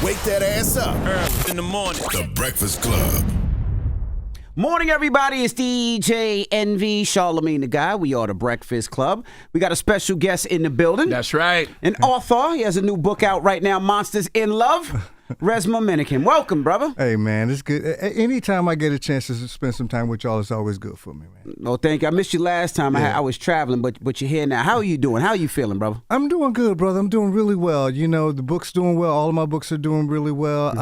Wake that ass up. Early in the morning. The Breakfast Club. Morning, everybody. It's DJ Envy, Charlamagne the Guy. We are the Breakfast Club. We got a special guest in the building. That's right. An author. He has a new book out right now, Monsters in Love. Resmaa Menakem. Welcome, brother. Hey, man, it's good. Anytime I get a chance to spend some time with y'all, it's always good for me, man. Oh, thank you. I missed you last time. Yeah. I was traveling, but you're here now. How are you doing? How are you feeling, brother? I'm doing good, brother. I'm doing really well. You know, the book's doing well. All of my books are doing really well.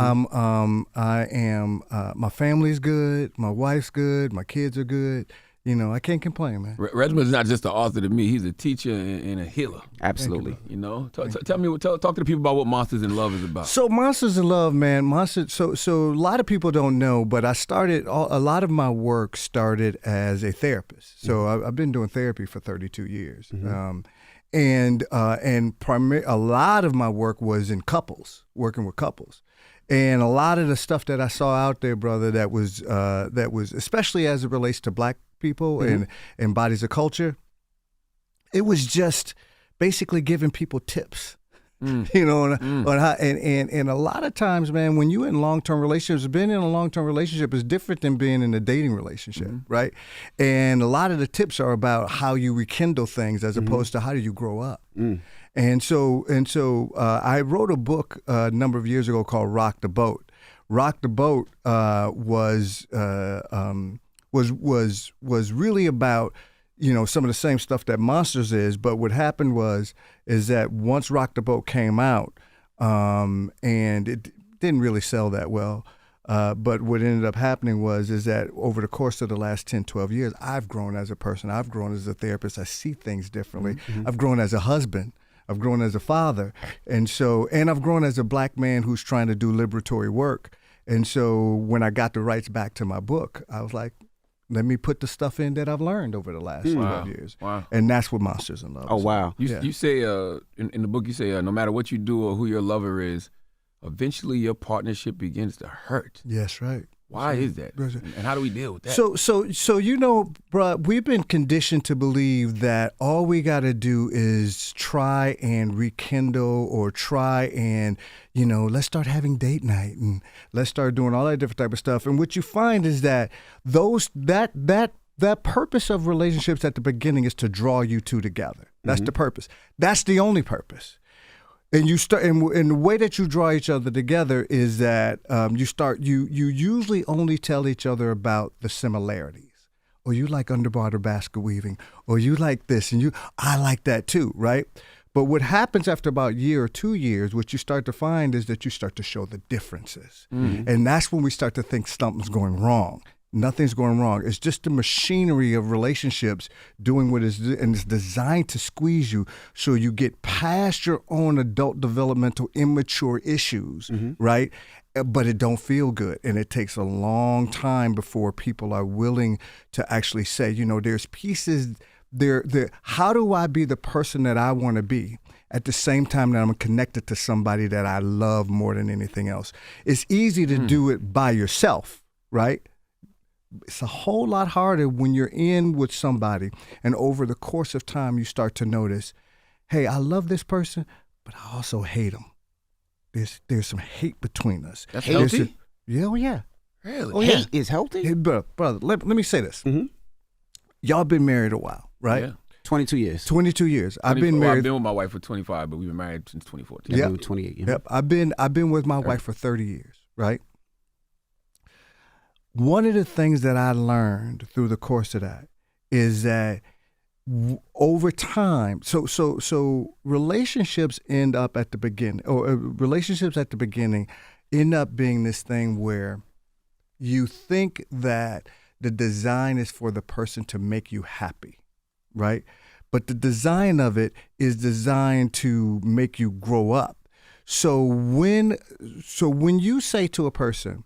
My family's good. My wife's good. My kids are good. You know, I can't complain, man. Resmaa's not just an author to me. He's a teacher and a healer. Absolutely. You know, talk to the people about what Monsters in Love is about. So Monsters in Love, man. So a lot of people don't know, but a lot of my work started as a therapist. So I've been doing therapy for 32 years. And a lot of my work was in couples, working with couples. And a lot of the stuff that I saw out there, brother, that was especially as it relates to black people and bodies of culture, it was just basically giving people tips, you know, on how, and a lot of times, man, when you're in long-term relationships, being in a long-term relationship is different than being in a dating relationship, right? And a lot of the tips are about how you rekindle things as opposed to how do you grow up. And so I wrote a book a number of years ago called Rock the Boat. Rock the Boat was really about, you know, some of the same stuff that Monsters is, but what happened is that once Rock the Boat came out, and it didn't really sell that well, but what ended up happening is that over the course of the last 10, 12 years, I've grown as a person. I've grown as a therapist. I see things differently. I've grown as a husband. I've grown as a father. And I've grown as a black man who's trying to do liberatory work. And so when I got the rights back to my book, I was like, let me put the stuff in that I've learned over the last 12 years. Wow. And that's what Monsters in Love is. Oh, wow. You say, in the book, you say, no matter what you do or who your lover is, eventually your partnership begins to hurt. Yes, right. Why is that? And how do we deal with that? So you know, bruh, we've been conditioned to believe that all we got to do is try and rekindle or try and, you know, let's start having date night and let's start doing all that different type of stuff. And what you find is that that purpose of relationships at the beginning is to draw you two together. That's the purpose. That's the only purpose. And you start, and the way that you draw each other together is that you usually only tell each other about the similarities. Or you like underwater basket weaving, or you like this, and I like that too, right? But what happens after about a year or 2 years, what you start to find is that you start to show the differences. And that's when we start to think something's going wrong. Nothing's going wrong. It's just the machinery of relationships doing what and it's designed to squeeze you so you get past your own adult developmental immature issues, right? But it don't feel good. And it takes a long time before people are willing to actually say, you know, there's pieces there. How do I be the person that I want to be at the same time that I'm connected to somebody that I love more than anything else? It's easy to do it by yourself, right? It's a whole lot harder when you're in with somebody and over the course of time you start to notice, hey, I love this person, but I also hate them. There's some hate between us. That's healthy? Yeah. Really? Oh, hate is healthy? Hey, brother, let me say this. Y'all been married a while, right? Yeah. 22 years. 22 years. I've been married. I've been with my wife for 25, but we've been married since 2014. Yeah, 28. Yep. I've been with my wife for 30 years, right? One of the things that I learned through the course of that is that over time, so relationships end up at the beginning, or relationships at the beginning end up being this thing where you think that the design is for the person to make you happy, right? But the design of it is designed to make you grow up. So when you say to a person,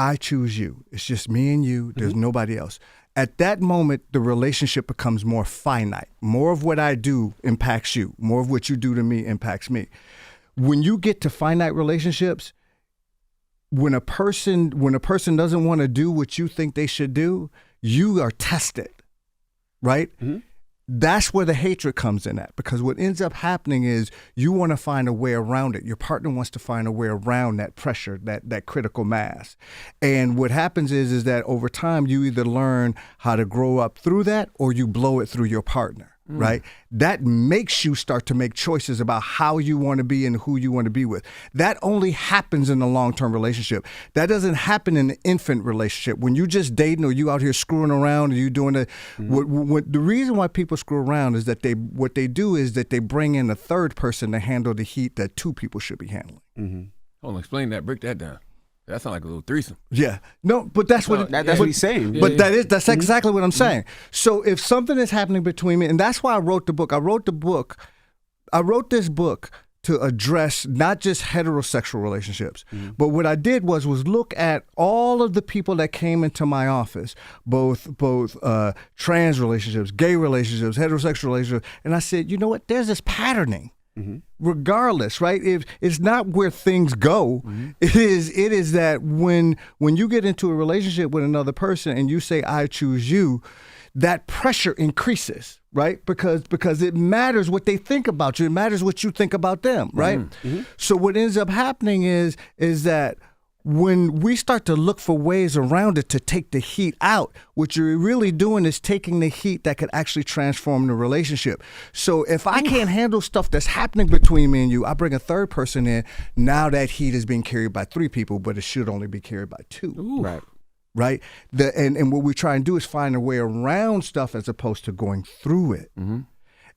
I choose you. It's just me and you. There's nobody else. At that moment, the relationship becomes more finite. More of what I do impacts you. More of what you do to me impacts me. When you get to finite relationships, when a person doesn't want to do what you think they should do, you are tested, right? That's where the hatred comes in at, because what ends up happening is you want to find a way around it. Your partner wants to find a way around that pressure, that critical mass. And what happens is that over time, you either learn how to grow up through that or you blow it through your partner. Right? That makes you start to make choices about how you want to be and who you want to be with. That only happens in a long-term relationship. That doesn't happen in an infant relationship. When you just dating or you out here screwing around or you doing the reason why people screw around is that what they do is that they bring in a third person to handle the heat that two people should be handling. Hold on, explain that. Break that down. That sounds like a little threesome. Yeah. No, but that's what that's what he's saying. But that's exactly what I'm saying. So if something is happening between me, and that's why I wrote the book. I wrote this book to address not just heterosexual relationships, but what I did was look at all of the people that came into my office, both trans relationships, gay relationships, heterosexual relationships, and I said, you know what? There's this patterning. Regardless, right? If it's not where things go, it is that when you get into a relationship with another person and you say I choose you, that pressure increases, right? Because it matters what they think about you. It matters what you think about them, right? So what ends up happening is that when we start to look for ways around it to take the heat out, what you're really doing is taking the heat that could actually transform the relationship. So if I can't handle stuff that's happening between me and you, I bring a third person in. Now that heat is being carried by 3 people, but it should only be carried by 2. Right. Right? And what we try and do is find a way around stuff as opposed to going through it.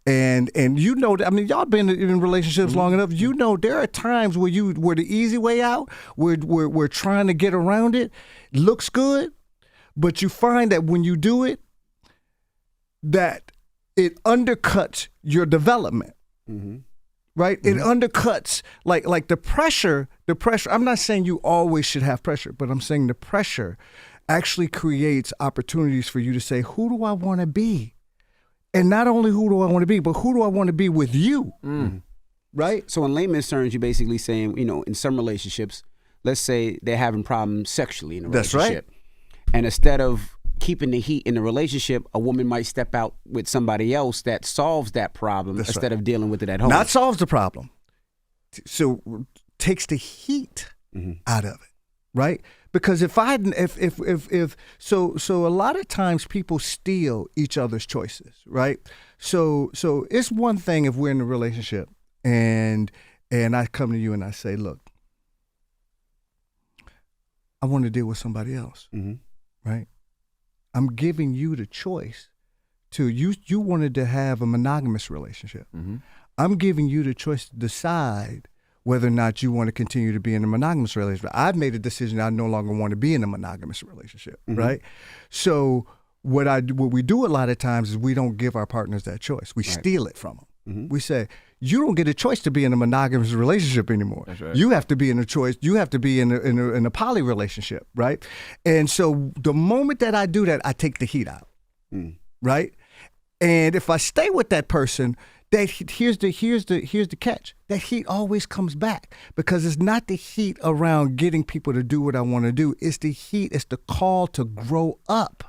And you know, I mean, y'all been in relationships long enough. You know, there are times where the easy way out, we're trying to get around it, looks good, but you find that when you do it, that it undercuts your development. Right? It undercuts like the pressure. I'm not saying you always should have pressure, but I'm saying the pressure actually creates opportunities for you to say, who do I want to be? And not only who do I want to be, but who do I want to be with you? Right? So in layman's terms, you're basically saying, you know, in some relationships, let's say they're having problems sexually in a relationship. Right. And instead of keeping the heat in the relationship, a woman might step out with somebody else that solves that problem instead of dealing with it at home. Not solves the problem. So takes the heat out of it. Right? Because so a lot of times people steal each other's choices, right? So it's one thing if we're in a relationship and I come to you and I say, look, I want to deal with somebody else, right? I'm giving you the choice to you wanted to have a monogamous relationship. I'm giving you the choice to decide whether or not you want to continue to be in a monogamous relationship. I've made a decision I no longer want to be in a monogamous relationship, right? So what we do a lot of times is we don't give our partners that choice. We steal it from them. We say, you don't get a choice to be in a monogamous relationship anymore. That's right. You have to be in a choice. You have to be in a poly relationship, right? And so the moment that I do that, I take the heat out, right? And if I stay with that person, here's the catch. That heat always comes back because it's not the heat around getting people to do what I want to do. It's the heat. It's the call to grow up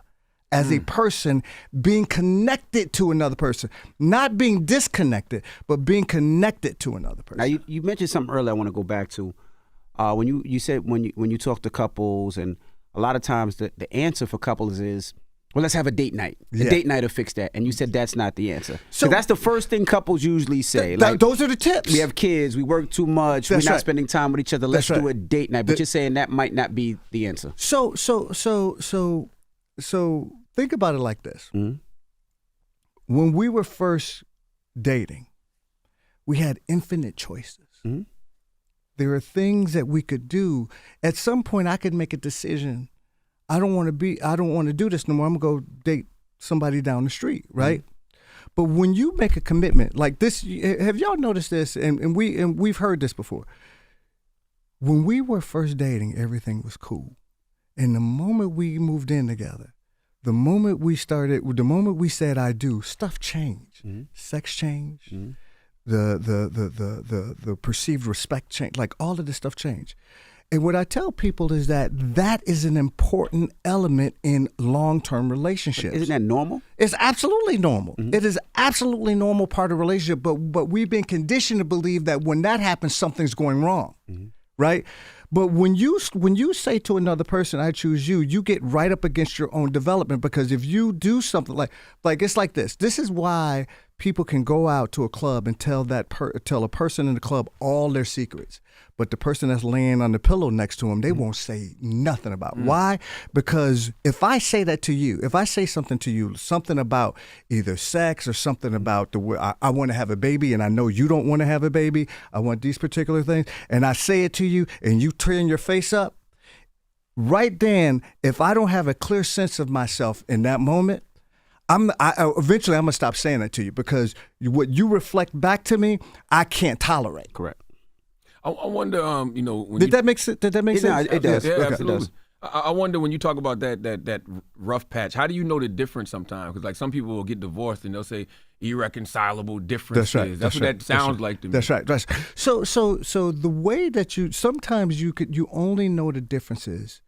as a person, being connected to another person, not being disconnected, but being connected to another person. Now you mentioned something earlier I want to go back to. When you said when you talk to couples, and a lot of times the answer for couples is, well, let's have a date night. A date night will fix that. And you said that's not the answer. So that's the first thing couples usually say. Those are the tips. We have kids. We work too much. We're not spending time with each other. Let's do a date night. But you're saying that might not be the answer. So think about it like this. When we were first dating, we had infinite choices. There are things that we could do. At some point, I could make a decision. I don't want to do this no more. I'm going to go date somebody down the street, right? But when you make a commitment like this, have y'all noticed this? And we've heard this before. When we were first dating, everything was cool. And the moment we moved in together, the moment we said I do, stuff changed. Sex changed. The perceived respect changed. Like all of this stuff changed. And what I tell people is that is an important element in long-term relationships. Isn't that normal? It's absolutely normal. It is absolutely normal part of a relationship, but we've been conditioned to believe that when that happens, something's going wrong, right? But when you say to another person, "I choose you," you get right up against your own development, because if you do something like it's like this. This is why people can go out to a club and tell a person in the club all their secrets, but the person that's laying on the pillow next to them, they won't say nothing about. Why? Because if I say that to you, if I say something to you, something about either sex or something about the way I want to have a baby, and I know you don't want to have a baby, I want these particular things, and I say it to you, and you turn your face up, right then, if I don't have a clear sense of myself in that moment, eventually I'm gonna stop saying that to you, because what you reflect back to me, I can't tolerate. Correct. I wonder, when Did that make sense? Did that make sense? It does. Yeah, Okay. absolutely. It does. I wonder, when you talk about that rough patch, how do you know the difference sometimes? Because like some people will get divorced and they'll say irreconcilable differences. That's right. That's what that sounds like to me. That's right. So the way that sometimes you only know the differences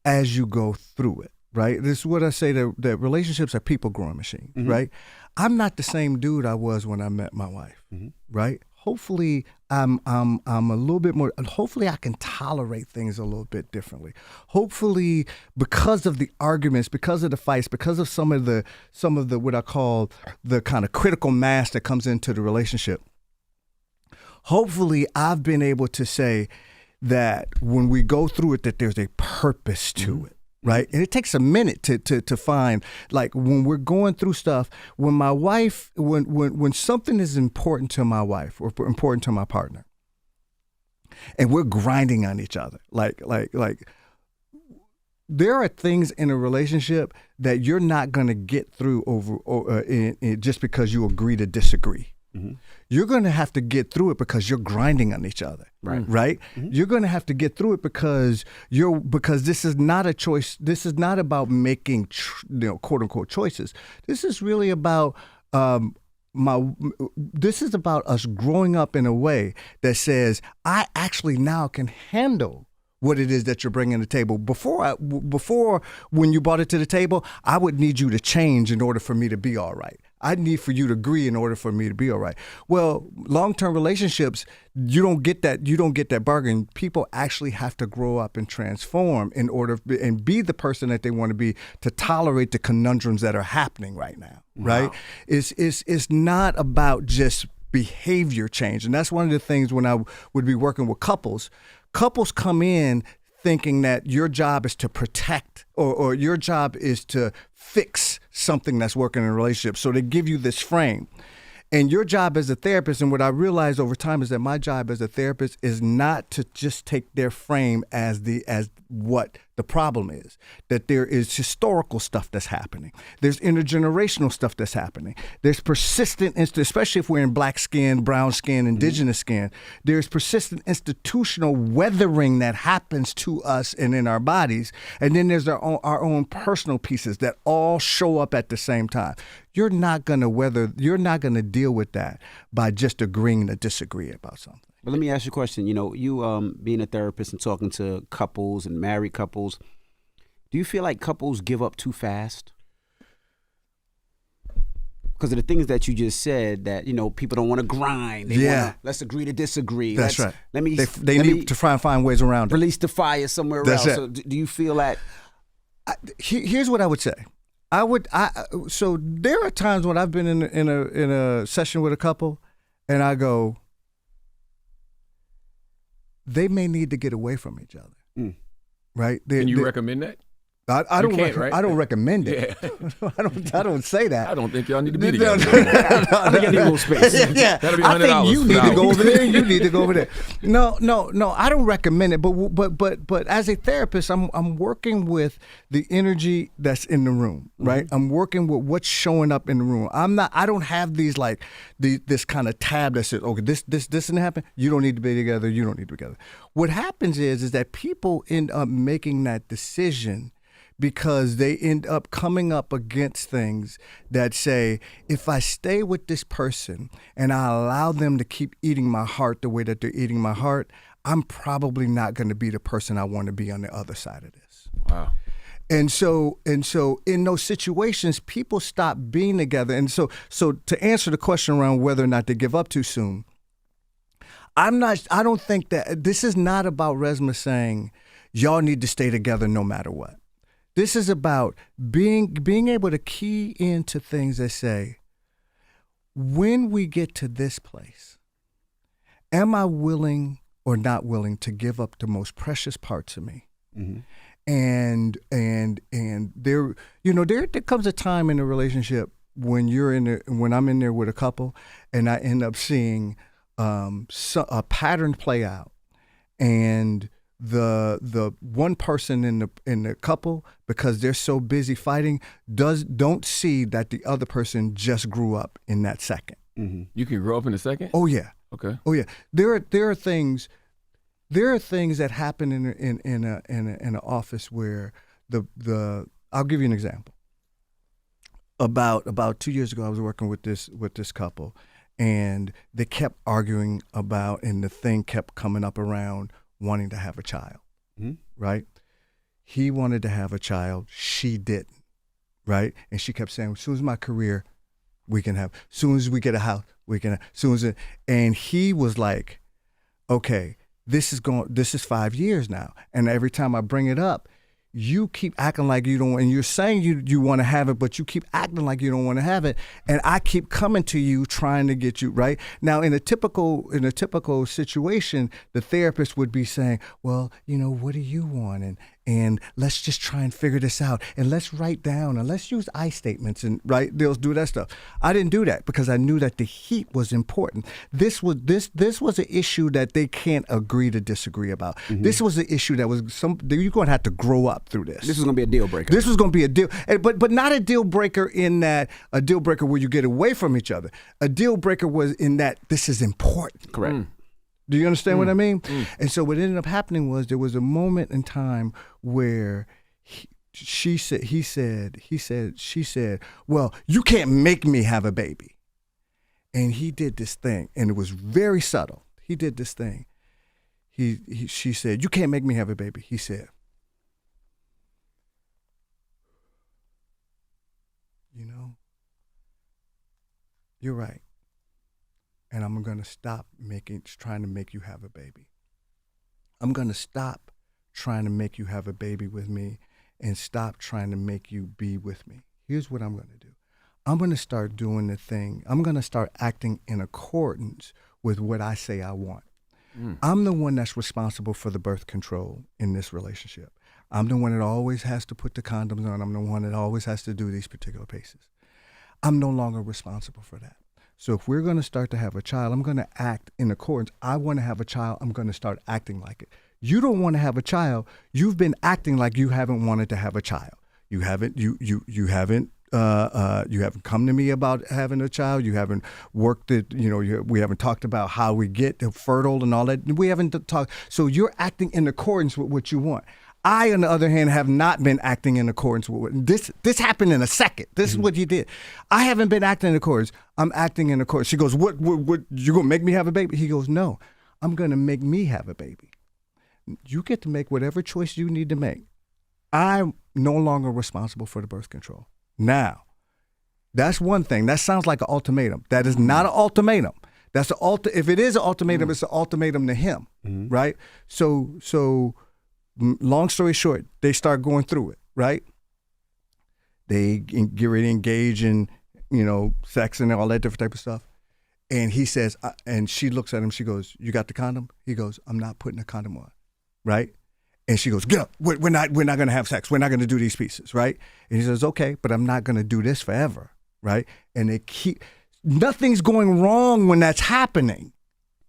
as you go through it. Right. This is what I say, that relationships are people growing machines. Right. I'm not the same dude I was when I met my wife. Right. Hopefully, I'm a little bit more. Hopefully, I can tolerate things a little bit differently. Hopefully, because of the arguments, because of the fights, because of some of the what I call the kind of critical mass that comes into the relationship. Hopefully, I've been able to say that when we go through it, that there's a purpose to it. Right. And it takes a minute to find, like, when we're going through stuff, when my wife, when something is important to my wife or important to my partner, and we're grinding on each other, like there are things in a relationship that you're not going to get through just because you agree to disagree. You're going to have to get through it because you're grinding on each other, right? You're going to have to get through it because this is not a choice. This is not about making, quote unquote choices. This is really about this is about us growing up in a way that says, I actually now can handle what it is that you're bringing to the table. Before, when you brought it to the table, I would need you to change in order for me to be all right. I need for you to agree in order for me to be all right. Well, long-term relationships, you don't get that bargain. People actually have to grow up and transform in order and be the person that they want to be, to tolerate the conundrums that are happening right now. Right? Wow. It's not about just behavior change. And that's one of the things when I would be working with couples. Couples come in thinking that your job is to protect or your job is to fix something that's working in a relationship. So they give you this frame. And your job as a therapist, and what I realized over time is that my job as a therapist is not to just take their frame as what the problem is. That there is historical stuff that's happening. There's intergenerational stuff that's happening. There's persistent, especially if we're in black skin, brown skin, indigenous skin, there's persistent institutional weathering that happens to us and in our bodies. And then there's our own personal pieces that all show up at the same time. You're not going to deal with that by just agreeing to disagree about something. But let me ask you a question. You being a therapist and talking to couples and married couples, do you feel like couples give up too fast? Because of the things that you just said, that people don't want to grind. They wanna, let's agree to disagree. That's right. They need to try and find ways around it. Release the fire somewhere else. So do you feel that? Here's what I would say. So there are times when I've been in a session with a couple, and I go, they may need to get away from each other, right? Can you recommend that? I don't recommend it. Yeah. I don't say that. I don't think y'all need to be together. I think I need a little space. Yeah. That'll be I think $100. you need to go over there. You need to go over there. No. I don't recommend it. But as a therapist, I'm working with the energy that's in the room, right? I'm working with what's showing up in the room. I don't have these this kind of tab that says, okay, this didn't happen. You don't need to be together. You don't need to be together. What happens is that people end up making that decision because they end up coming up against things that say, if I stay with this person and I allow them to keep eating my heart the way that they're eating my heart, I'm probably not going to be the person I want to be on the other side of this. Wow. And so in those situations, people stop being together. And so to answer the question around whether or not they give up too soon, I don't think that this is not about Resmaa saying y'all need to stay together no matter what. This is about being able to key into things that say, when we get to this place, am I willing or not willing to give up the most precious parts of me? Mm-hmm. And there comes a time in a relationship when when I'm in there with a couple, and I end up seeing a pattern play out, and the one person in the couple, because they're so busy fighting, don't see that the other person just grew up in that second. Mm-hmm. You can grow up in a second? Oh yeah. Okay. Oh yeah. There are things that happen in an office where the I'll give you an example. About 2 years ago, I was working with this couple, and they kept arguing about, and the thing kept coming up around wanting to have a child, mm-hmm. right? He wanted to have a child, she didn't, right? And she kept saying, as soon as my career, we can have, as soon as we get a house, we can have, and he was like, okay, this is 5 years now. And every time I bring it up, you keep acting like you don't, and you're saying you want to have it, but you keep acting like you don't want to have it. And I keep coming to you trying to get you right. Now, in a typical situation, the therapist would be saying, well, what do you want? And let's just try and figure this out. And let's write down, and let's use I statements, and right, they'll do that stuff. I didn't do that because I knew that the heat was important. This was an issue that they can't agree to disagree about. Mm-hmm. This was an issue that you're going to have to grow up through this. This was going to be a deal breaker. This was going to be a deal, but not a deal breaker in that a deal breaker where you get away from each other. A deal breaker was in that this is important. Correct. Mm. Do you understand what I mean? Mm. And so what ended up happening was there was a moment in time where she said, well, you can't make me have a baby. And he did this thing, and it was very subtle. He did this thing. She said, you can't make me have a baby. He said, you're right. And I'm going to stop trying to make you have a baby. I'm going to stop trying to make you have a baby with me and stop trying to make you be with me. Here's what I'm going to do. I'm going to start doing the thing. I'm going to start acting in accordance with what I say I want. Mm. I'm the one that's responsible for the birth control in this relationship. I'm the one that always has to put the condoms on. I'm the one that always has to do these particular paces. I'm no longer responsible for that. So if we're going to start to have a child, I'm going to act in accordance. I want to have a child. I'm going to start acting like it. You don't want to have a child. You've been acting like you haven't wanted to have a child. You haven't come to me about having a child. You haven't worked it. We haven't talked about how we get fertile and all that. We haven't talked. So you're acting in accordance with what you want. I, on the other hand, have not been acting in accordance with this. This happened in a second. This is what you did. I haven't been acting in accordance. I'm acting in accordance. She goes, what, you gonna make me have a baby? He goes, no, I'm gonna make me have a baby. You get to make whatever choice you need to make. I'm no longer responsible for the birth control. Now, that's one thing. That sounds like an ultimatum. That is not an ultimatum. That's if it is an ultimatum, it's an ultimatum to him, right? So. Long story short, they start going through it, right? They get ready to engage in, sex and all that different type of stuff. And he says, and she looks at him, she goes, you got the condom? He goes, I'm not putting a condom on, right? And she goes, get up, we're not going to have sex. We're not going to do these pieces, right? And he says, okay, but I'm not going to do this forever, right? And nothing's going wrong when that's happening.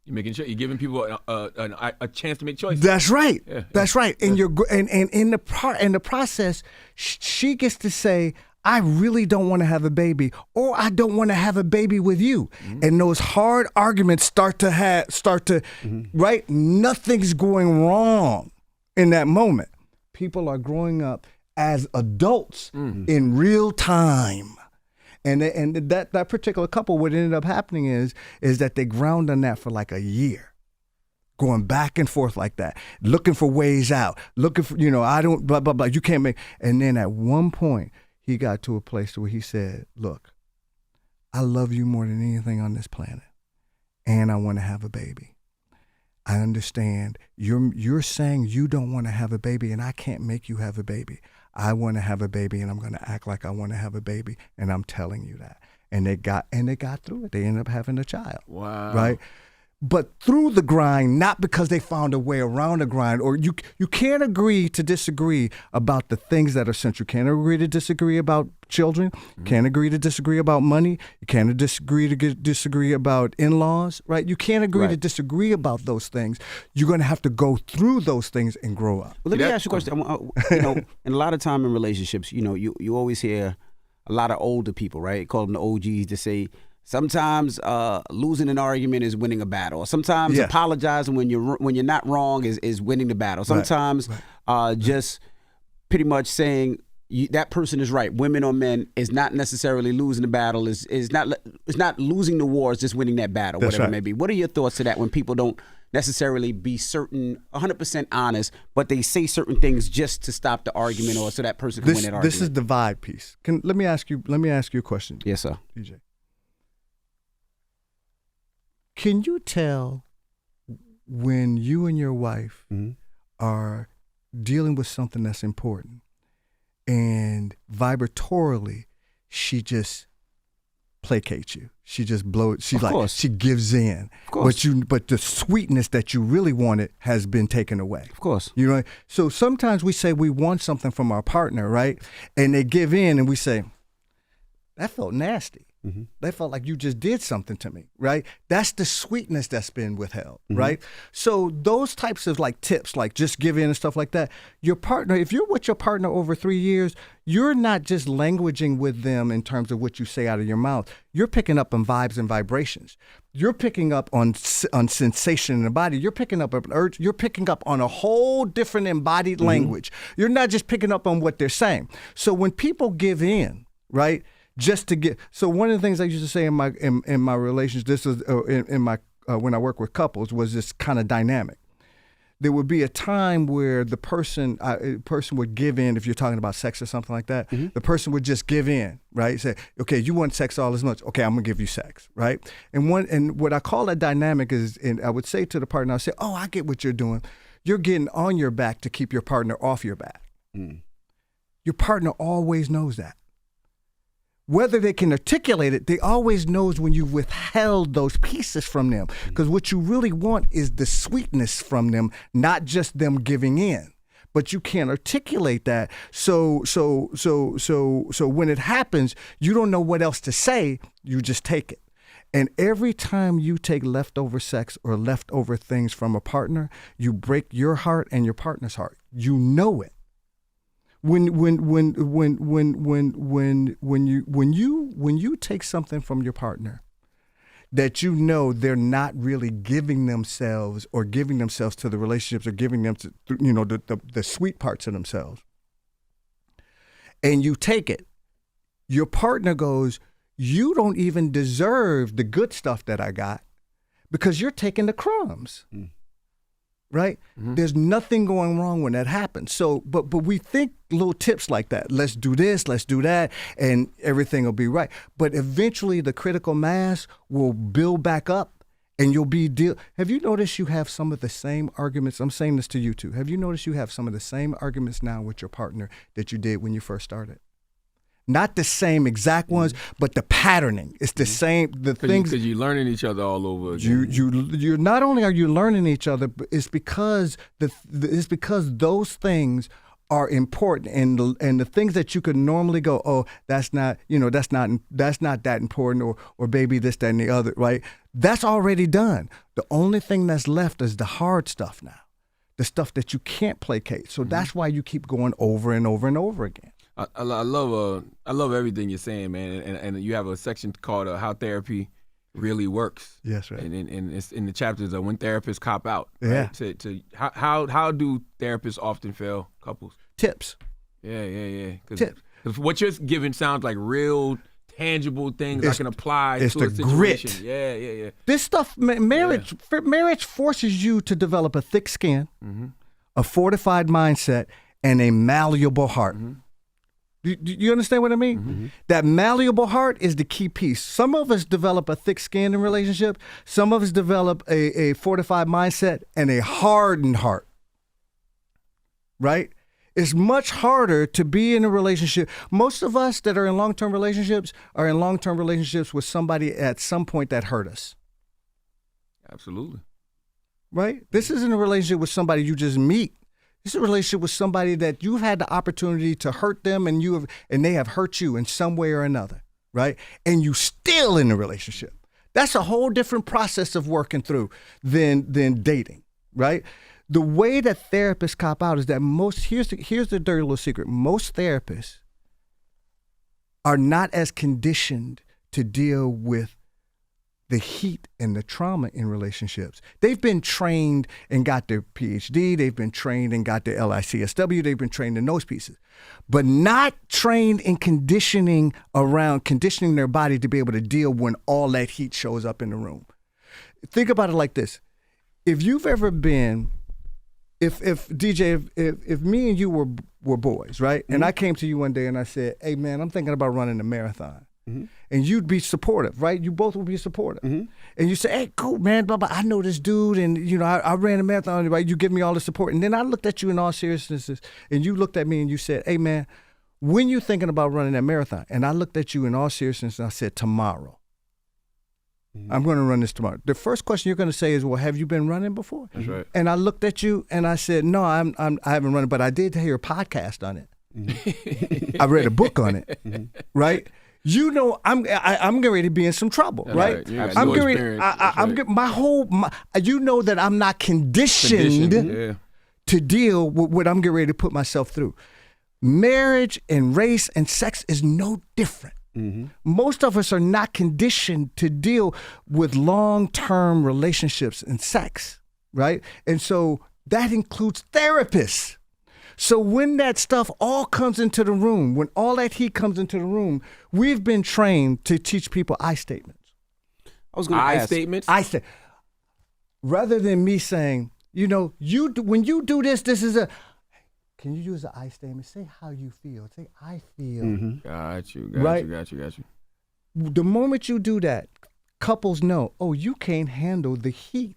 You're making sure you're giving people a chance to make choices. That's right. Yeah. That's right. And and in the process, she gets to say, I really don't want to have a baby, or I don't want to have a baby with you. Mm-hmm. And those hard arguments start to right? Nothing's going wrong in that moment. People are growing up as adults in real time. And that particular couple, what ended up happening is that they ground on that for like a year. going back and forth like that, looking for ways out, looking for, I don't, blah, blah, blah, you can't make. And then at one point, he got to a place where he said, look, I love you more than anything on this planet, and I want to have a baby. I understand you're saying you don't want to have a baby, and I can't make you have a baby. I want to have a baby, and I'm going to act like I want to have a baby, and I'm telling you that. And they got through it. They ended up having a child. Wow. Right? But through the grind, not because they found a way around the grind, or you can't agree to disagree about the things that are central. You can't agree to disagree about children. You can't agree to disagree about money. You can't disagree about in-laws, right? You can't agree to disagree about those things. You're going to have to go through those things and grow up. Well, let me ask you a question. And a lot of time in relationships, you always hear a lot of older people, right? Call them the OGs, to say, sometimes losing an argument is winning a battle. Sometimes apologizing when you're not wrong is winning the battle. Sometimes just pretty much saying that person is right. Women or men is not necessarily losing the battle. Is not losing the war. It's just winning that battle. That's whatever it may be. What are your thoughts to that when people don't necessarily be certain, 100% honest, but they say certain things just to stop the argument or so that person can win that argument? This is the vibe piece. Let me ask you a question. Yes, sir. DJ. Can you tell when you and your wife are dealing with something that's important and vibratorily she just placates you? She just blows. She gives in. Of course. But the sweetness that you really wanted has been taken away. Of course. So sometimes we say we want something from our partner, right? And they give in, and we say, that felt nasty. Mm-hmm. They felt like you just did something to me, right? That's the sweetness that's been withheld, right? So those types of tips, like just give in and stuff like that, your partner, if you're with your partner over 3 years, you're not just languaging with them in terms of what you say out of your mouth. You're picking up on vibes and vibrations. You're picking up on sensation in the body. You're picking up on urge. You're picking up on a whole different embodied language. You're not just picking up on what they're saying. So when people give in, right? Just to get, so one of the things I used to say in my relations, this is in my when I work with couples, was this kind of dynamic. There would be a time where the person would give in. If you're talking about sex or something like that, the person would just give in, right? Say, okay, you want sex all as much. Okay, I'm gonna give you sex, right? And what I call that dynamic is, and I would say to the partner, I say, oh, I get what you're doing. You're getting on your back to keep your partner off your back. Your partner always knows that. Whether they can articulate it, they always knows when you withheld those pieces from them. Because what you really want is the sweetness from them, not just them giving in. But you can't articulate that. So when it happens, you don't know what else to say. You just take it. And every time you take leftover sex or leftover things from a partner, you break your heart and your partner's heart. You know it. When you take something from your partner that you know they're not really giving themselves or giving themselves to the relationships or giving them to the sweet parts of themselves, and you take it, your partner goes, you don't even deserve the good stuff that I got because you're taking the crumbs. Right? There's nothing going wrong when that happens. So, but we think little tips like that. Let's do this, let's do that, and everything will be right. But eventually the critical mass will build back up and you'll be Have you noticed you have some of the same arguments? I'm saying this to you too. Have you noticed you have some of the same arguments now with your partner that you did when you first started? Not the same exact ones, but the patterning. It's the same. The things because you're learning each other all over again. You're not only are you learning each other, but it's because those things are important, and the things that you could normally go, oh, that's not that important, or baby this, that, and the other, right? That's already done. The only thing that's left is the hard stuff now, the stuff that you can't placate. So that's why you keep going over and over and over again. I love everything you're saying, man, and you have a section called "How Therapy Really Works." Yes, right. And it's in the chapters of when therapists cop out. Yeah. Right? To how do therapists often fail couples? Tips. Yeah. Tips. Because what you're giving sounds like real tangible things I can apply to a situation. Grit. Yeah. This stuff, marriage forces you to develop a thick skin, a fortified mindset, and a malleable heart. You understand what I mean? That malleable heart is the key piece. Some of us develop a thick skin in relationships. Some of us develop a fortified mindset and a hardened heart. Right? It's much harder to be in a relationship. Most of us that are in long-term relationships are in long-term relationships with somebody at some point that hurt us. Absolutely. Right? This isn't a relationship with somebody you just meet. This is a relationship with somebody that you've had the opportunity to hurt them and they have hurt you in some way or another, right? And you still in the relationship. That's a whole different process of working through than dating, right? The way that therapists cop out is that here's the dirty little secret. Most therapists are not as conditioned to deal with the heat and the trauma in relationships. They've been trained and got their PhD. They've been trained and got their LICSW. They've been trained in those pieces, but not trained in conditioning their body to be able to deal when all that heat shows up in the room. Think about it like this. If you've ever been, if DJ, if me and you were boys, right? And I came to you one day and I said, hey man, I'm thinking about running a marathon. And you'd be supportive, right? You both would be supportive. And you say, hey, cool, man, blah, blah, I know this dude, and I ran a marathon, right? You give me all the support. And then I looked at you in all seriousness, and you looked at me and you said, hey, man, when you thinking about running that marathon? And I looked at you in all seriousness and I said, tomorrow. I'm going to run this tomorrow. The first question you're going to say is, well, have you been running before? That's right. And I looked at you and I said, no, I haven't run it, but I did hear a podcast on it. I read a book on it, right? You know, I'm getting ready to be in some trouble, right? I'm getting ready. You know that I'm not conditioned to deal with what I'm getting ready to put myself through. Marriage and race and sex is no different. Most of us are not conditioned to deal with long-term relationships and sex, right? And so that includes therapists. So when that stuff all comes into the room, when all that heat comes into the room, we've been trained to teach people I statements. I was going to ask. Statements? I say, rather than me saying, when you do this, this is a, can you use an I statement? Say how you feel. Say, I feel. Got you. The moment you do that, couples know, oh, you can't handle the heat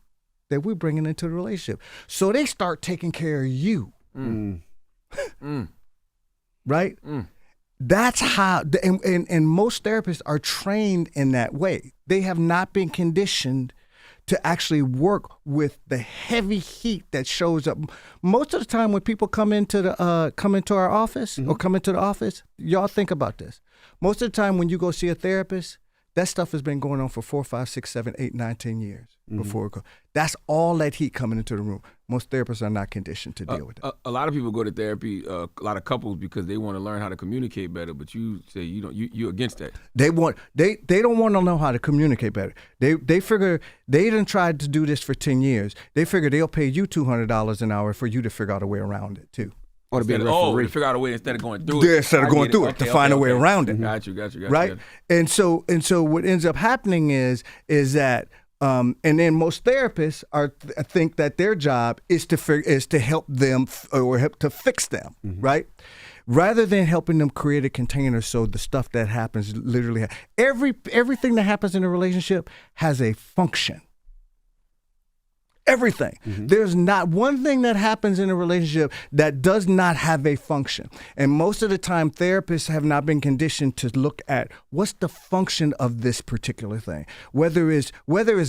that we're bringing into the relationship. So they start taking care of you. Right? That's how, and most therapists are trained in that way. They have not been conditioned to actually work with the heavy heat that shows up. Most of the time when people come into our office or come into the office, y'all think about this. Most of the time when you go see a therapist, that stuff has been going on for 4, 5, 6, 7, 8, 9, 10 years before it goes. That's all that heat coming into the room. Most therapists are not conditioned to deal with it. A lot of people go to therapy, a lot of couples, because they want to learn how to communicate better. But you say you're against that. They don't want to know how to communicate better. They figure they done tried to do this for 10 years. They figure they'll pay you $200 an hour for you to figure out a way around it too. Or to be a referee. To figure out a way instead of going through it. Instead of going through it, to find a way around it. Got you. Right? And so what ends up happening is that, and then most therapists think that their job is to help them or help to fix them, right? Rather than helping them create a container so the stuff that happens literally, everything that happens in a relationship has a function. Everything. There's not one thing that happens in a relationship that does not have a function. And most of the time, therapists have not been conditioned to look at what's the function of this particular thing, whether it's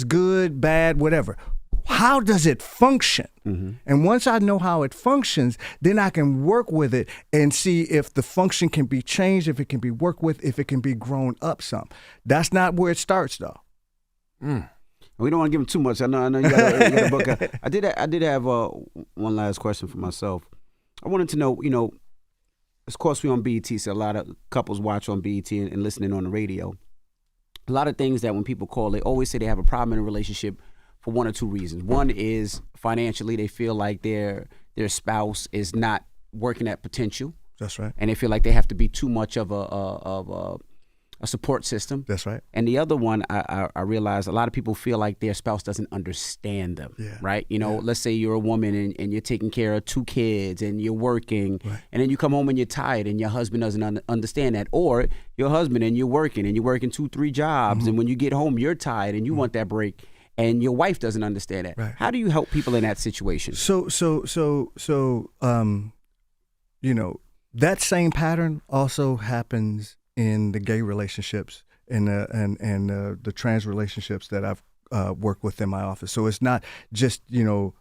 good, bad, whatever. How does it function? And once I know how it functions, then I can work with it and see if the function can be changed, if it can be worked with, if it can be grown up some. That's not where it starts, though. We don't want to give him too much. I know you got a book. I did have one last question for myself. I wanted to know, of course we're on BET, so a lot of couples watch on BET and listening on the radio. A lot of things that when people call, they always say they have a problem in a relationship for one or two reasons. One is financially, they feel like their spouse is not working at potential. That's right. And they feel like they have to be too much of a a support system. That's right. And the other one, I realize a lot of people feel like their spouse doesn't understand them, right? You know, let's say you're a woman and you're taking care of 2 kids and you're working, and then you come home and you're tired and your husband doesn't understand that. Or your husband and you're working 2-3 jobs, and when you get home, you're tired and you want that break, and your wife doesn't understand that. Right. How do you help people in that situation? So, you know, that same pattern also happens in the gay relationships and the trans relationships that I've worked with in my office. So it's not just, you know,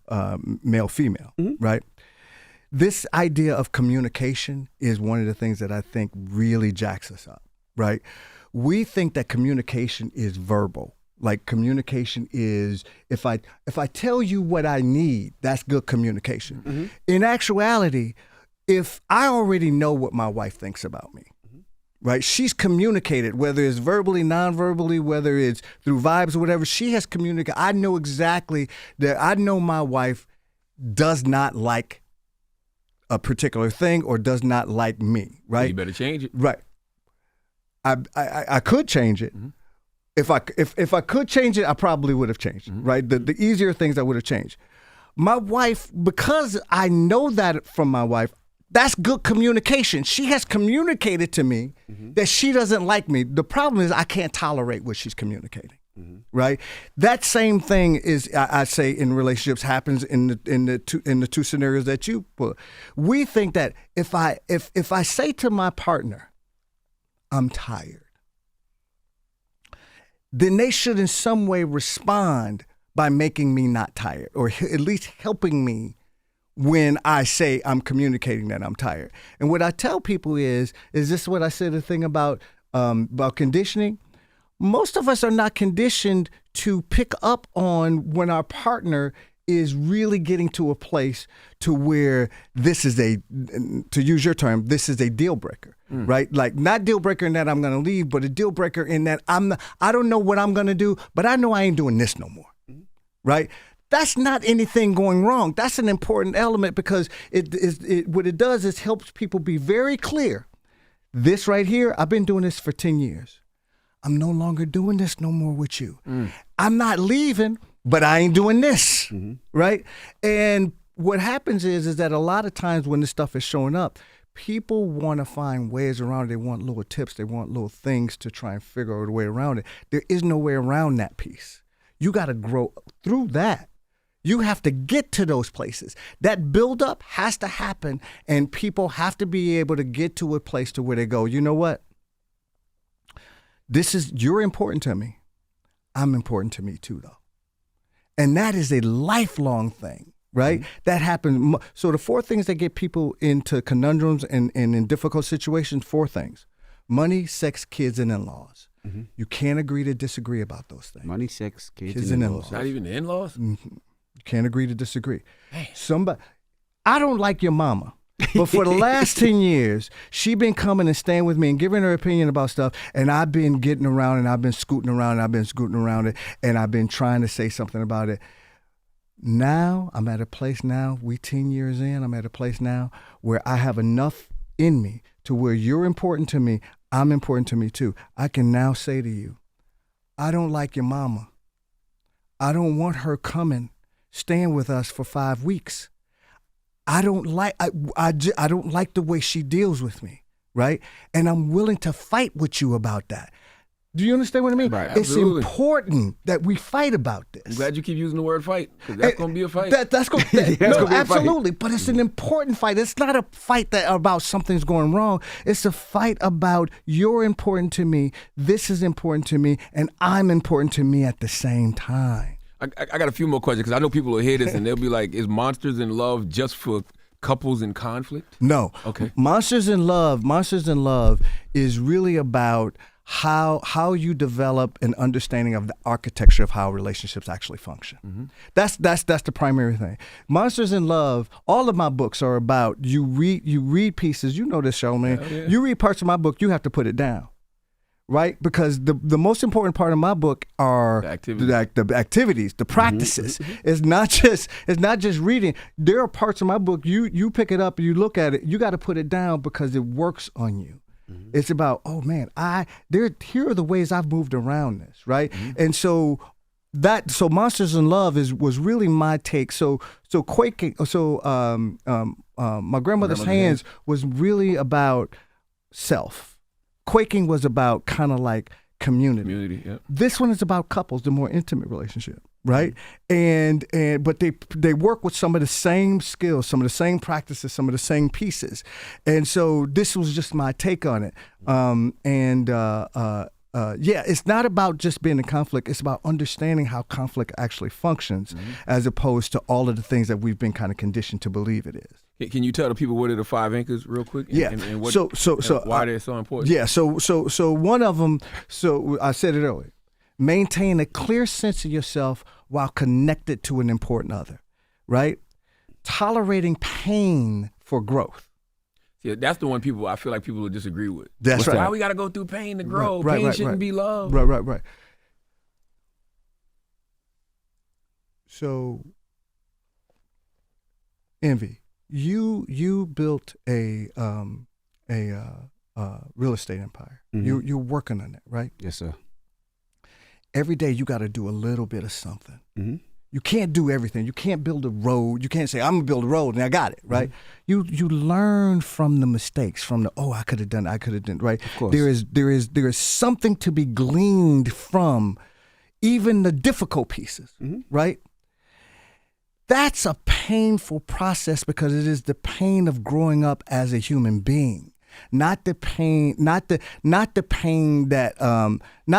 male female, right? This idea of communication is one of the things that I think really jacks us up, right? We think that communication is verbal. Like communication is, if I tell you what I need, that's good communication. In actuality, if I already know what my wife thinks about me, right? She's communicated, whether it's verbally, non-verbally, whether it's through vibes or whatever, she has communicated. I know exactly that. I know my wife does not like a particular thing or does not like me, right? You better change it. Right. I could change it. If I could change it, I probably would have changed it, right? The easier things I would have changed. My wife, because I know that from my wife, that's good communication. She has communicated to me that she doesn't like me. The problem is I can't tolerate what she's communicating, right? That same thing is, I say, in relationships happens in the two scenarios that you put. We think that if I say to my partner, I'm tired, then they should in some way respond by making me not tired, or at least helping me when I say I'm communicating that I'm tired. And what I tell people is this what I said, the thing about conditioning? Most of us are not conditioned to pick up on when our partner is really getting to a place to where this is to use your term, this is a deal breaker, right? Like not deal breaker in that I'm going to leave, but a deal breaker in that I don't know what I'm going to do, but I know I ain't doing this no more, right? That's not anything going wrong. That's an important element because what it does is helps people be very clear. This right here, I've been doing this for 10 years. I'm no longer doing this no more with you. I'm not leaving, but I ain't doing this, right? And what happens is that a lot of times when this stuff is showing up, people want to find ways around it. They want little tips. They want little things to try and figure out a way around it. There is no way around that piece. You got to grow through that. You have to get to those places. That buildup has to happen, and people have to be able to get to a place to where they go, you know what? You're important to me. I'm important to me too, though. And that is a lifelong thing, right? That happens. So the 4 things that get people into conundrums and in difficult situations, 4 things: money, sex, kids, and in-laws. You can't agree to disagree about those things. Money, sex, kids and in-laws. Not even the in-laws? You can't agree to disagree. I don't like your mama, but for the last 10 years, she been coming and staying with me and giving her opinion about stuff, and I've been getting around and I've been scooting around it, and I've been trying to say something about it. Now, I'm at a place now, we 10 years in, I'm at a place now where I have enough in me to where you're important to me, I'm important to me too. I can now say to you, I don't like your mama. I don't want her coming, staying with us for 5 weeks. I don't like I don't like the way she deals with me, right? And I'm willing to fight with you about that. Do you understand what I mean? Right, it's absolutely. important that we fight about this. I'm glad you keep using the word fight, because that's going to be a fight. That's going gonna be a fight. absolutely. But it's an important fight. It's not a fight that about something's going wrong. It's a fight about you're important to me, this is important to me, and I'm important to me at the same time. I got a few more questions, because I know people will hear this and they'll be like, is Monsters in Love just for couples in conflict? No. Okay. Monsters in Love is really about how you develop an understanding of the architecture of how relationships actually function. That's the primary thing. Monsters in Love, all of my books are about you read pieces, you know this, Charlamagne. Yeah. You read parts of my book, you have to put it down. Right? Because the most important part of my book are the activities, the practices. It's not just reading. There are parts of my book, you pick it up, you look at it, you got to put it down because it works on you. It's about, oh man, here are the ways I've moved around this, right? And so Monsters in Love was really my take. So Quaking, My Grandmother's Hands was really about self. Quaking was about kind of like community. Yep. This one is about couples, the more intimate relationship, right? But they work with some of the same skills, some of the same practices, some of the same pieces. And so this was just my take on it. It's not about just being in conflict. It's about understanding how conflict actually functions, as opposed to all of the things that we've been kind of conditioned to believe it is. Can you tell the people what are the 5 anchors real quick? And what, why they're so important? Yeah. So one of them. So I said it earlier. Maintain a clear sense of yourself while connected to an important other, right? Tolerating pain for growth. Yeah, that's the one I feel like people will disagree with. That's right. Why we got to go through pain to grow? Right, pain shouldn't be love. Right. So, Envy, you built a real estate empire. You're working on that, right? Yes, sir. Every day you got to do a little bit of something. You can't do everything. You can't build a road. You can't say, I'm going to build a road and I got it, right? You learn from the mistakes, from the, I could have done, right? Of course. There is something to be gleaned from even the difficult pieces, right? That's a painful process because it is the pain of growing up as a human being, not the pain, not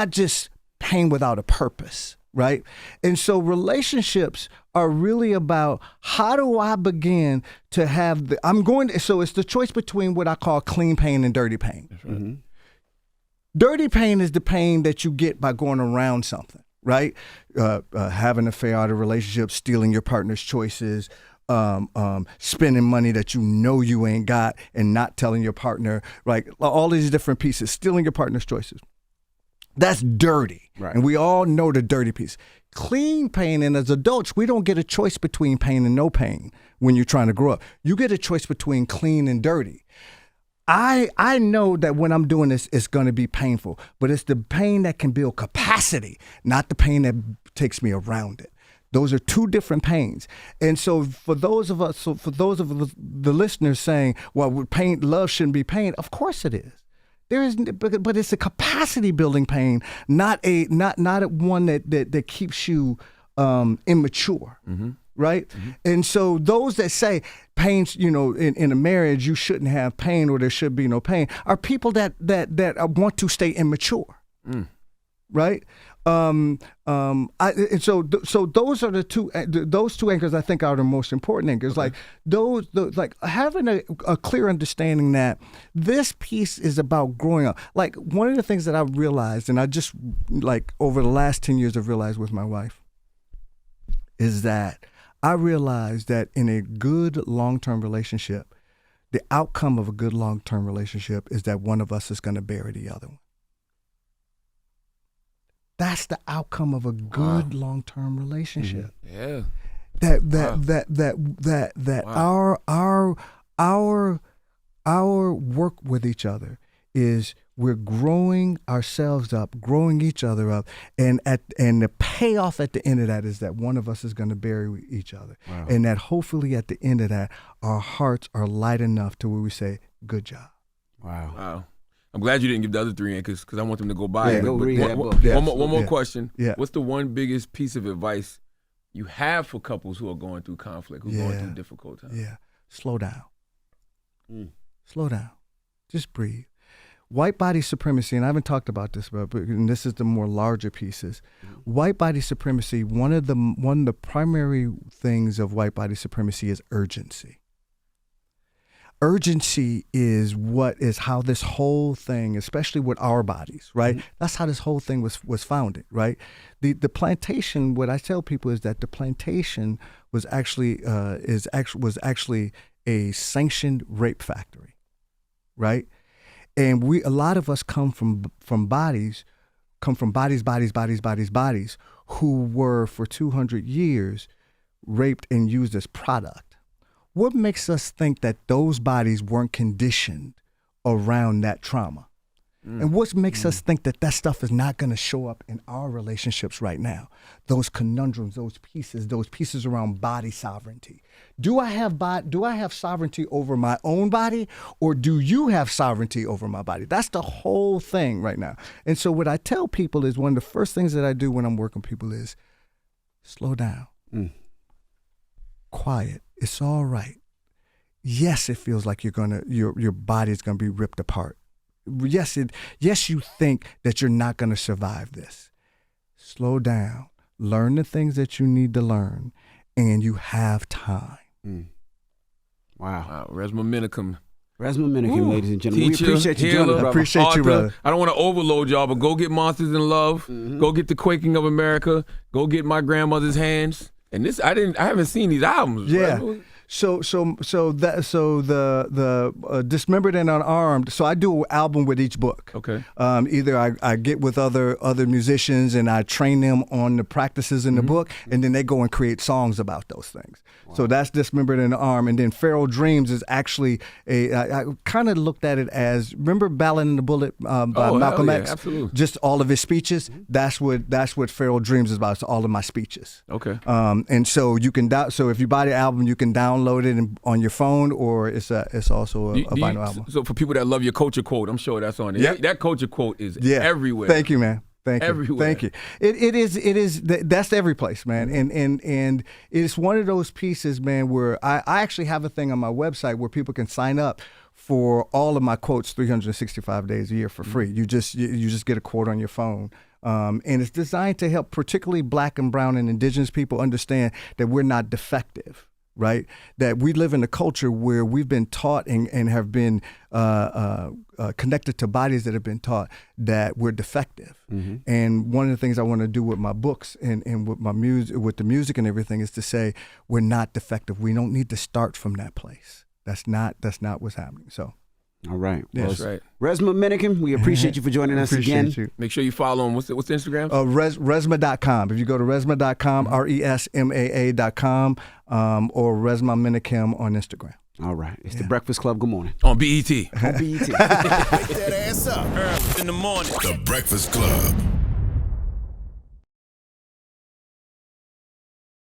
just pain without a purpose. Right? And so relationships are really about how do I begin to have so it's the choice between what I call clean pain and dirty pain. That's right. Dirty pain is the pain that you get by going around something, right? Having an affair out of a relationship, stealing your partner's choices, spending money that you know you ain't got and not telling your partner, right? All these different pieces, stealing your partner's choices. That's dirty. Right. And we all know the dirty piece. Clean pain, and as adults, we don't get a choice between pain and no pain when you're trying to grow up. You get a choice between clean and dirty. I know that when I'm doing this, it's going to be painful, but it's the pain that can build capacity, not the pain that takes me around it. Those are two different pains. And so for those of the listeners saying, well, pain, love shouldn't be pain, of course it is. But it's a capacity building pain, not one that keeps you immature, right? And so those that say pain's, in a marriage you shouldn't have pain or there should be no pain, are people that want to stay immature, right? So those are those two anchors I think are the most important anchors. Okay. Like having a clear understanding that this piece is about growing up. Like one of the things that I've realized, and I just like over the last 10 years I've realized with my wife, is that I realized that in a good long-term relationship, the outcome of a good long-term relationship is that one of us is going to bury the other one. That's the outcome of a good long-term relationship. Yeah. That our work with each other is we're growing ourselves up, growing each other up, and the payoff at the end of that is that one of us is going to bury each other, and that hopefully at the end of that our hearts are light enough to where we say, "Good job." Wow. I'm glad you didn't give the other 3 anchors because I want them to go buy it. Go read that book. One more question. Yeah. What's the one biggest piece of advice you have for couples who are going through conflict, who are going through difficult times? Yeah. Slow down. Slow down. Just breathe. White body supremacy, and I haven't talked about this, but and this is the more larger pieces. White body supremacy, one of the primary things of white body supremacy is urgency. Urgency is how this whole thing, especially with our bodies, right? That's how this whole thing was founded, right? The plantation. What I tell people is that the plantation was actually a sanctioned rape factory, right? And a lot of us come from bodies who were for 200 years raped and used as product. What makes us think that those bodies weren't conditioned around that trauma. And what makes us think that that stuff is not going to show up in our relationships right now? Those conundrums, those pieces around body sovereignty. Do I have sovereignty over my own body, or do you have sovereignty over my body? That's the whole thing right now. And so what I tell people is, one of the first things that I do when I'm working with people is slow down. Quiet. It's all right. Yes, it feels like your body's gonna be ripped apart. Yes, you think that you're not gonna survive this. Slow down. Learn the things that you need to learn, and you have time. Wow. Resmaa Menakem. Resmaa Menakem, ladies and gentlemen. Teacher, we appreciate you joining us, I brother. appreciate you, brother. I don't want to overload y'all, but go get Monsters in Love. Go get The Quaking of America. Go get My Grandmother's Hands. And this, I haven't seen these albums. Yeah. Right? So the Dismembered and Unarmed. So I do an album with each book. Okay. Either I get with other musicians and I train them on the practices in the book, and then they go and create songs about those things. Wow. So that's Dismembered and Unarmed. And then Feral Dreams is actually I kind of looked at it as, remember Ballad and the Bullet by Malcolm X? Yeah, absolutely. Just all of his speeches. That's what Feral Dreams is about. It's all of my speeches. Okay. And so you can so if you buy the album, you can download it on your phone, or it's also a vinyl album. So for people that love your culture quote, I'm sure that's on it. Yep. That culture quote is everywhere. Thank you, man. Thank you. Everywhere. Thank you. It is. That's every place, man. And it's one of those pieces, man, where I actually have a thing on my website where people can sign up for all of my quotes 365 days a year for free. You just get a quote on your phone. And it's designed to help particularly Black and brown and indigenous people understand that we're not defective. Right? That we live in a culture where we've been taught and have been connected to bodies that have been taught that we're defective. And one of the things I want to do with my books and with my music, with the music and everything, is to say we're not defective. We don't need to start from that place. That's not what's happening. So. All right. Yes. That's right. Resmaa Menakem, we appreciate you for joining us again. You. Make sure you follow him. What's the Instagram? Resmaa.com. If you go to Resmaa.com, RESMAA.com, or Resmaa Menakem on Instagram. All right. It's The Breakfast Club. Good morning. On BET. On BET. Wake that ass up. In the morning. The Breakfast Club.